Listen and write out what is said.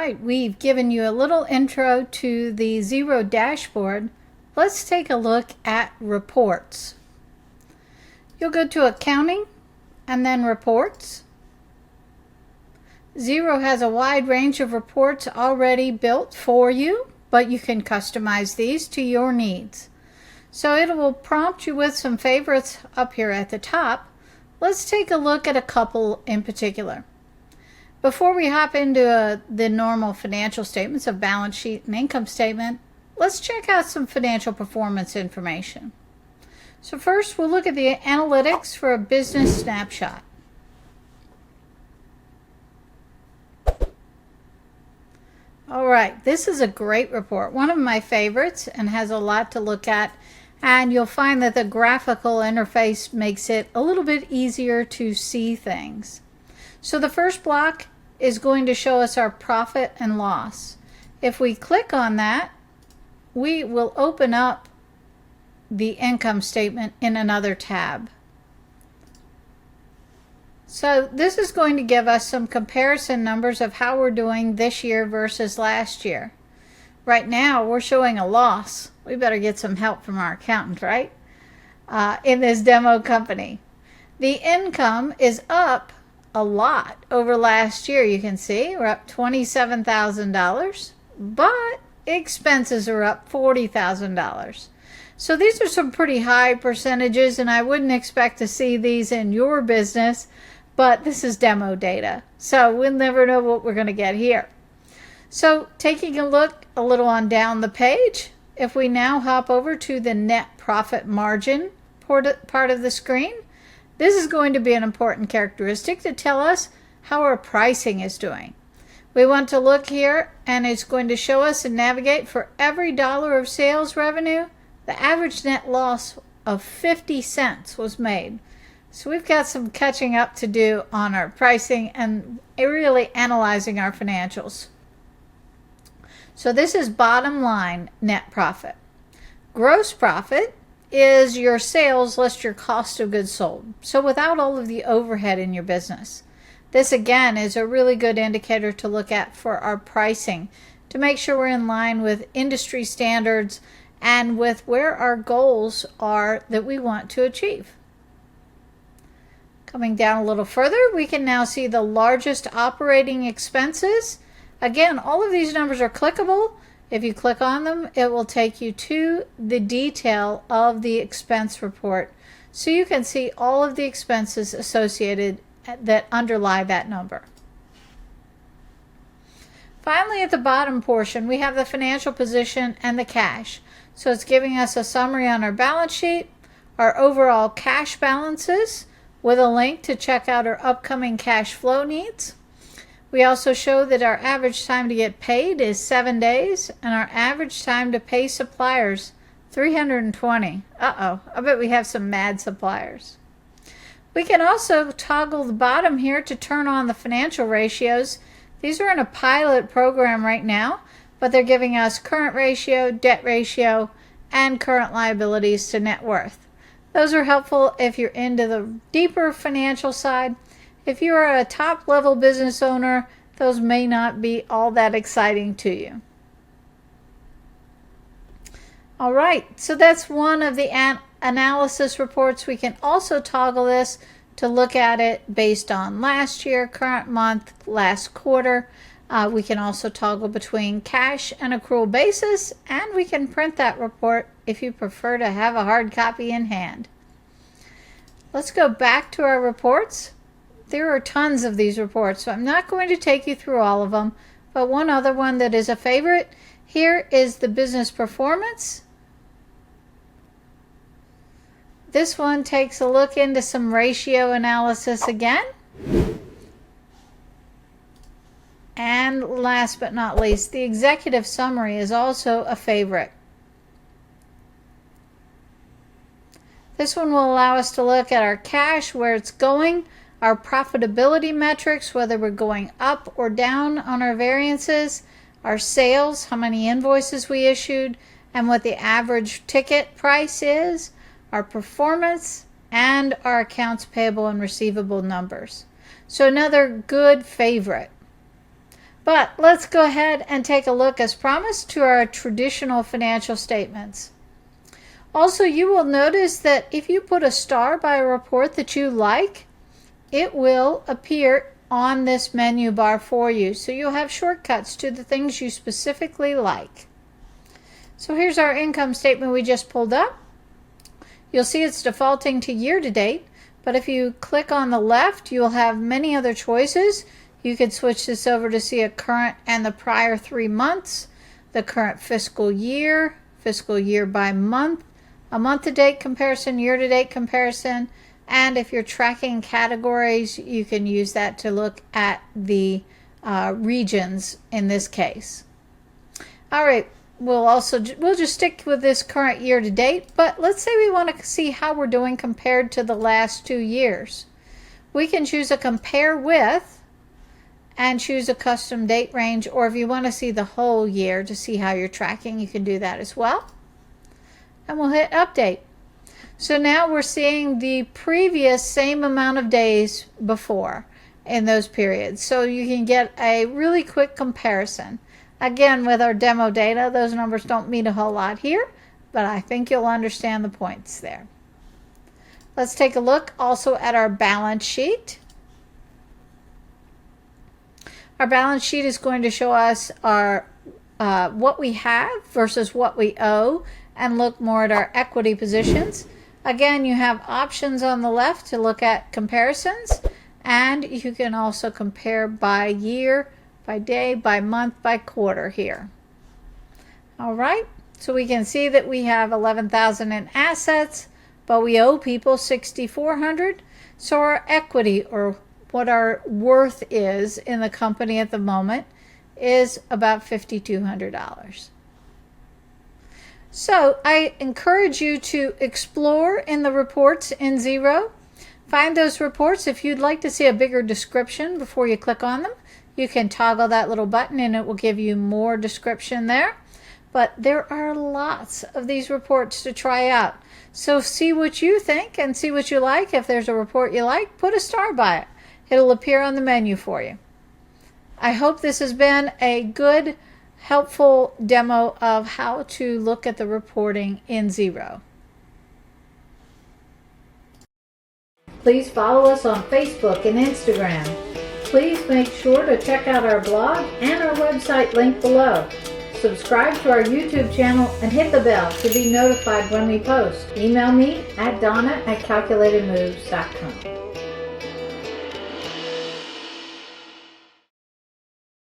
right, we've given you a little intro to the Xero dashboard. Let's take a look at reports. You'll go to Accounting and then Reports. Xero has a wide range of reports already built for you, but you can customize these to your needs. So it will prompt you with some favorites up here at the top. Let's take a look at a couple in particular. Before we hop into the normal financial statements of balance sheet and income statement, let's check out some financial performance information. So first, we'll look at the analytics for a business snapshot. All right, this is a great report, one of my favorites, and has a lot to look at. And you'll find that the graphical interface makes it a little bit easier to see things. So the first block is going to show us our profit and loss. If we click on that, we will open up the income statement in another tab. So this is going to give us some comparison numbers of how we're doing this year versus last year. Right now we're showing a loss. We better get some help from our accountant, right? In this demo company. The income is up a lot over last year. You can see we're up $27,000, but expenses are up $40,000. So these are some pretty high percentages, and I wouldn't expect to see these in your business, but this is demo data, so we'll never know what we're going to get here. So taking a look a little on down the page, if we now hop over to the net profit margin part of the screen, this is going to be an important characteristic to tell us how our pricing is doing. We want to look here, and it's going to show us and navigate for every dollar of sales revenue. The average net loss of 50 cents was made. So we've got some catching up to do on our pricing and really analyzing our financials. So this is bottom line net profit. Gross profit is your sales less your cost of goods sold. So without all of the overhead in your business. This again is a really good indicator to look at for our pricing to make sure we're in line with industry standards and with where our goals are that we want to achieve. Coming down a little further, we can now see the largest operating expenses. Again, all of these numbers are clickable. If you click on them, it will take you to the detail of the expense report, so you can see all of the expenses associated that underlie that number. Finally, at the bottom portion, we have the financial position and the cash. So it's giving us a summary on our balance sheet, our overall cash balances, with a link to check out our upcoming cash flow needs. We also show that our average time to get paid is 7 days, and our average time to pay suppliers, 320. Uh-oh, I bet we have some mad suppliers. We can also toggle the bottom here to turn on the financial ratios. These are in a pilot program right now, but they're giving us current ratio, debt ratio, and current liabilities to net worth. Those are helpful if you're into the deeper financial side. If you are a top-level business owner, those may not be all that exciting to you. All right, so that's one of the analysis reports. We can also toggle this to look at it based on last year, current month, last quarter. We can also toggle between cash and accrual basis, and we can print that report if you prefer to have a hard copy in hand. Let's go back to our reports. There are tons of these reports, so I'm not going to take you through all of them, but one other one that is a favorite here is the business performance. This one takes a look into some ratio analysis again. And last but not least, the executive summary is also a favorite. This one will allow us to look at our cash, where it's going, our profitability metrics, whether we're going up or down on our variances, our sales, how many invoices we issued, and what the average ticket price is, our performance, and our accounts payable and receivable numbers. So another good favorite. But let's go ahead and take a look, as promised, to our traditional financial statements. Also, you will notice that if you put a star by a report that you like, it will appear on this menu bar for you. So you'll have shortcuts to the things you specifically like. So here's our income statement we just pulled up. You'll see it's defaulting to year to date, but if you click on the left, you'll have many other choices. You could switch this over to see a current and the prior 3 months, the current fiscal year by month, a month-to-date comparison, year-to-date comparison, and if you're tracking categories, you can use that to look at the regions in this case. All right, we'll just stick with this current year-to-date, but let's say we want to see how we're doing compared to the last 2 years. We can choose a compare with and choose a custom date range, or if you want to see the whole year to see how you're tracking, you can do that as well. And we'll hit update. So now we're seeing the previous same amount of days before in those periods. So you can get a really quick comparison. Again, with our demo data, those numbers don't mean a whole lot here, but I think you'll understand the points there. Let's take a look also at our balance sheet. Our balance sheet is going to show us our what we have versus what we owe, and look more at our equity positions. Again, you have options on the left to look at comparisons, and you can also compare by year, by day, by month, by quarter here. All right, so we can see that we have 11,000 in assets, but we owe people 6,400. So our equity, or what our worth is in the company at the moment, is about $5,200. So I encourage you to explore in the reports in Xero. Find those reports. If you'd like to see a bigger description before you click on them, you can toggle that little button and it will give you more description there. But there are lots of these reports to try out. So see what you think and see what you like. If there's a report you like, put a star by it. It'll appear on the menu for you. I hope this has been a good, helpful demo of how to look at the reporting in Xero. Please follow us on Facebook and Instagram. Please make sure to check out our blog and our website link below. Subscribe to our YouTube channel and hit the bell to be notified when we post. Email me at donna@calculatedmoves.com.